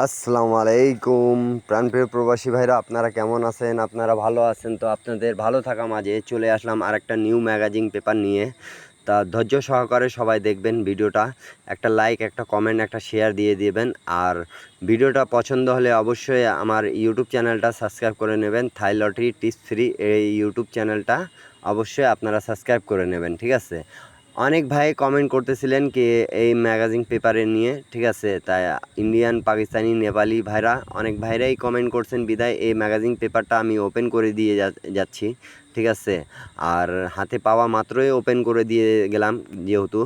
আসসালামু আলাইকুম প্রাণপ্রিয় প্রবাসী ভাইরা, আপনারা কেমন আছেন? আপনারা ভালো আছেন তো? আপনাদের ভালো থাকা মাঝে চলে আসলাম আরেকটা নিউ ম্যাগাজিন পেপার নিয়ে। তা ধৈর্য সহকারে সবাই দেখবেন ভিডিওটা। একটা লাইক, একটা কমেন্ট, একটা শেয়ার দিয়ে দিবেন। আর ভিডিওটা পছন্দ হলে অবশ্যই আমার ইউটিউব চ্যানেলটা সাবস্ক্রাইব করে নেবেন। থাই লটারি টিপস ফ্রি এই ইউটিউব চ্যানেলটা অবশ্যই আপনারা সাবস্ক্রাইব করে নেবেন, ঠিক আছে? অনেক ভাই কমেন্ট করতেছিলেন কি এই ম্যাগাজিন পেপারে নিয়ে, ঠিক আছে? তাই ইন্ডিয়ান, পাকিস্তানি, নেপালি ভাইরা অনেক ভাইরাই কমেন্ট করছেন, বিদায় এই ম্যাগাজিন পেপারটা আমি ওপেন করে দিয়ে যাচ্ছি, ঠিক আছে? আর হাতে পাওয়া মাত্রই ওপেন করে দিয়ে গেলাম, যেহেতু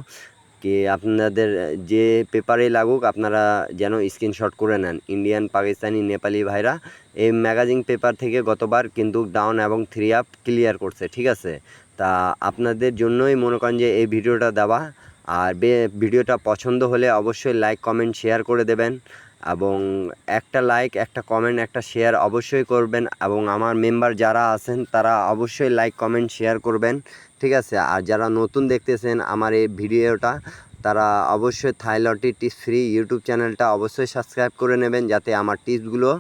কি আপনাদের যে পেপারে লাগুক আপনারা যেন স্ক্রিনশট করে নেন। ইন্ডিয়ান, পাকিস্তানি, নেপালি ভাইরা এই ম্যাগাজিন পেপার থেকে গতবার কিন্তু ডাউন এবং 3 আপ ক্লিয়ার করছে, ঠিক আছে? তা আপনাদের জন্যই মনে করেন যে এই ভিডিওটা দেওয়া। আর ভিডিওটা পছন্দ হলে অবশ্যই লাইক, কমেন্ট, শেয়ার করে দেবেন। এবং একটা লাইক, একটা কমেন্ট, একটা শেয়ার অবশ্যই করবেন। এবং আমার মেম্বার যারা আছেন তারা অবশ্যই লাইক, কমেন্ট, শেয়ার করবেন, ঠিক আছে? আর যারা নতুন দেখতেছেন আমার এই ভিডিওটা, তারা অবশ্যই থাই লটারি টিপস ফ্রি ইউটিউব চ্যানেলটা অবশ্যই সাবস্ক্রাইব করে নেবেন, যাতে আমার টিপসগুলো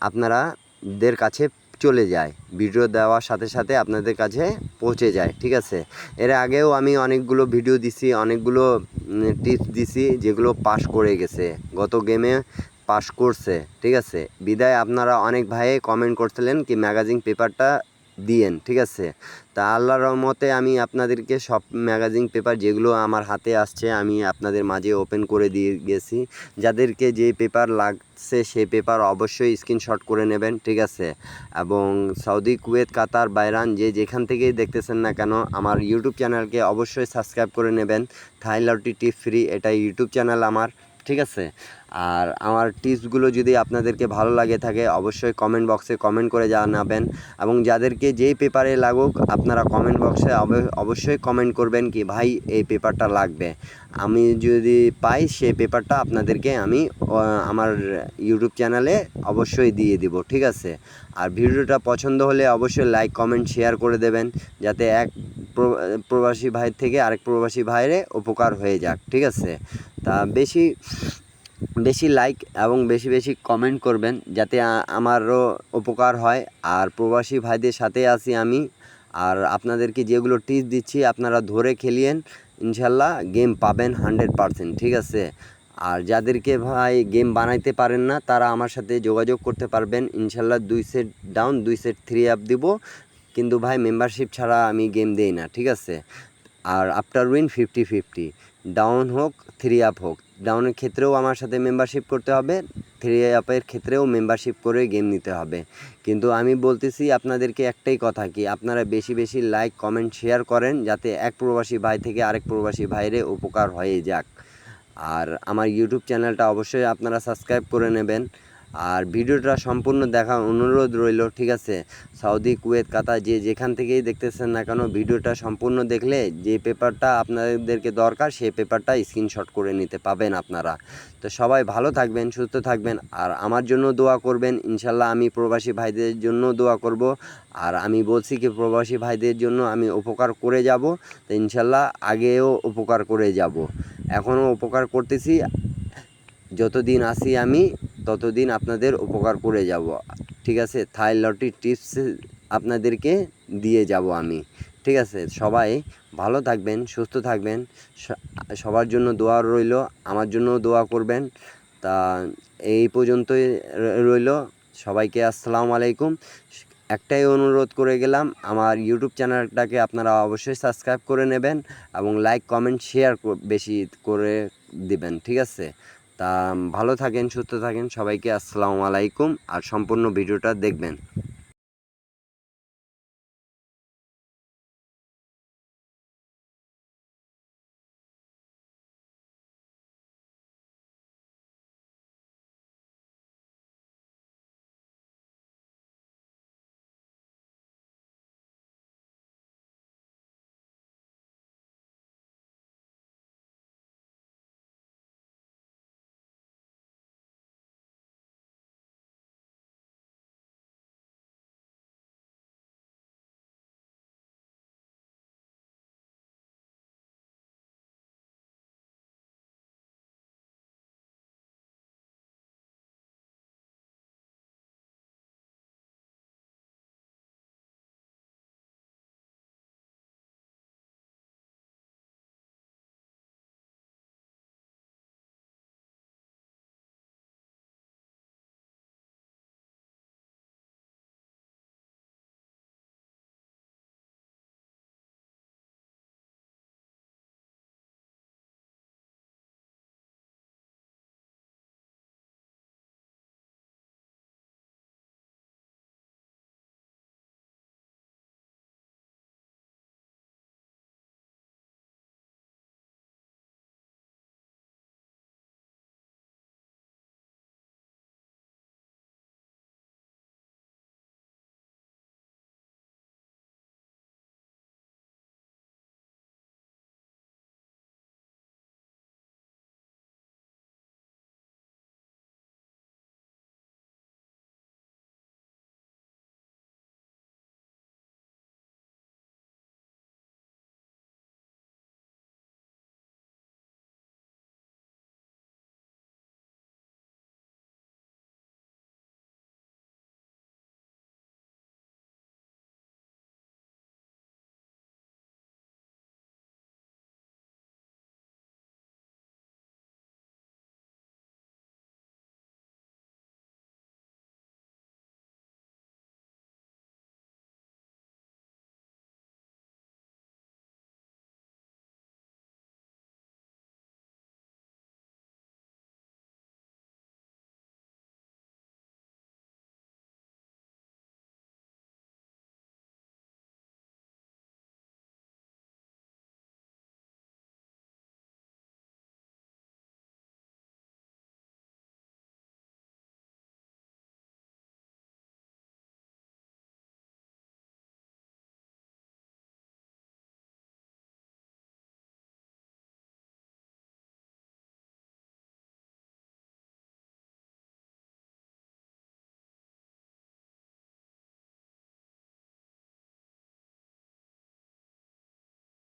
আপনারাদের কাছে চলে যায়, ভিডিও দেওয়ার সাথে সাথে আপনাদের কাছে পৌঁছে যায়, ঠিক আছে? এর আগেও আমি অনেকগুলো ভিডিও দিছি, অনেকগুলো টিপস দিছি যেগুলো পাস করে গেছে, গত গেমে পাস করছে, ঠিক আছে? বিদায় আপনারা অনেক ভাই কমেন্ট করছিলেন কি ম্যাগাজিন পেপারটা দিয়েন, ঠিক আছে? তা আল্লাহর রহমতে আমি আপনাদেরকে সব ম্যাগাজিন পেপার যেগুলো আমার হাতে আসছে আমি আপনাদের মাঝে ওপেন করে দিয়ে গেছি। যাদেরকে যে পেপার লাগছে সেই পেপার অবশ্যই স্ক্রিনশট করে নেবেন, ঠিক আছে? এবং সৌদি, কুয়েত, কাতার, বাহরাইন যে যেখান থেকেই দেখতেছেন না কেন আমার ইউটিউব চ্যানেলকে অবশ্যই সাবস্ক্রাইব করে নেবেন। থাই লটারি টিপস ফ্রি এটা ইউটিউব চ্যানেল আমার, ঠিক আছে? আর আমার টিপসগুলো যদি আপনাদেরকে ভালো লাগে থাকে অবশ্যই কমেন্ট বক্সে কমেন্ট করে জানাবেন। এবং যাদেরকে যেই পেপারে লাগুক আপনারা কমেন্ট বক্সে অবশ্যই কমেন্ট করবেন কি ভাই এই পেপারটা লাগবে। আমি যদি পাই সেই পেপারটা আপনাদেরকে আমি আমার ইউটিউব চ্যানেলে অবশ্যই দিয়ে দিব, ঠিক আছে? আর ভিডিওটা পছন্দ হলে অবশ্যই লাইক, কমেন্ট, শেয়ার করে দেবেন, যাতে এক প্রবাসী ভাই থেকে আরেক প্রবাসী ভাইরে উপকার হয়ে যাক, ঠিক আছে? তা বেশি বেশি লাইক এবং বেশি বেশি কমেন্ট করবেন, যাতে আমারও উপকার হয়। আর প্রবাসী ভাইদের সাথে আছি আমি। আর আপনাদেরকে যেগুলো টিপস দিচ্ছি আপনারা ধরে খেলিয়েন, ইনশাল্লাহ গেম পাবেন 100%, ঠিক আছে? আর যাদেরকে ভাই গেম বানাইতে পারেন না তারা আমার সাথে যোগাযোগ করতে পারবেন, ইনশাল্লাহ 2 সেট ডাউন, 2 সেট 3 আপ দিব। কিন্তু ভাই মেম্বারশিপ ছাড়া আমি গেম দেই না, ঠিক আছে? আর আফটার উইন 50-50, ডাউন হোক 3 আপ হোক, ডাউনের ক্ষেত্রেও আমার সাথে মেম্বারশিপ করতে হবে, 3 আপের ক্ষেত্রেও মেম্বারশিপ করে গেম নিতে হবে। কিন্তু আমি বলতেছি আপনাদেরকে একটাই কথা কি আপনারা বেশি বেশি লাইক, কমেন্ট, শেয়ার করেন, যাতে এক প্রবাসী ভাই থেকে আরেক প্রবাসী ভাইরে উপকার হয়ে যাক। আর আমার ইউটিউব চ্যানেলটা অবশ্যই আপনারা সাবস্ক্রাইব করে নেবেন। আর ভিডিওটা সম্পূর্ণ দেখার অনুরোধ রইল, ঠিক আছে? সৌদি, কুয়েত, কাতার যে যেখান থেকেই দেখতেছেন না কেন ভিডিওটা সম্পূর্ণ দেখলে যে পেপারটা আপনাদেরকে দরকার সেই পেপারটা স্ক্রিনশট করে নিতে পাবেন আপনারা। তো সবাই ভালো থাকবেন, সুস্থ থাকবেন। আর আমার জন্য দোয়া করবেন, ইনশাল্লাহ আমি প্রবাসী ভাইদের জন্য দোয়া করব। আর আমি বলছি কি প্রবাসী ভাইদের জন্য আমি উপকার করে যাব, তো ইনশাল্লাহ আগেও উপকার করে যাব, এখনও উপকার করতেছি। যতদিন আসি আমি ততদিন আপনাদের উপকার করে যাব, ঠিক আছে? থাই লটারি টিপস আপনাদেরকে দিয়ে যাব আমি, ঠিক আছে? সবাই ভালো থাকবেন, সুস্থ থাকবেন, সবার জন্য দোয়া রইল, আমার জন্য দোয়া করবেন। তা এই পর্যন্তই রইল। সবাইকে আসসালামু আলাইকুম। একটাই অনুরোধ করে গেলাম, আমার ইউটিউব চ্যানেলটাকে আপনারা অবশ্যই সাবস্ক্রাইব করে নেবেন এবং লাইক, কমেন্ট, শেয়ার বেশি করে দিবেন, ঠিক আছে? তা ভালো থাকেন, সুস্থ থাকেন, সবাইকে আসসালামু আলাইকুম। আর সম্পূর্ণ ভিডিওটা দেখবেন।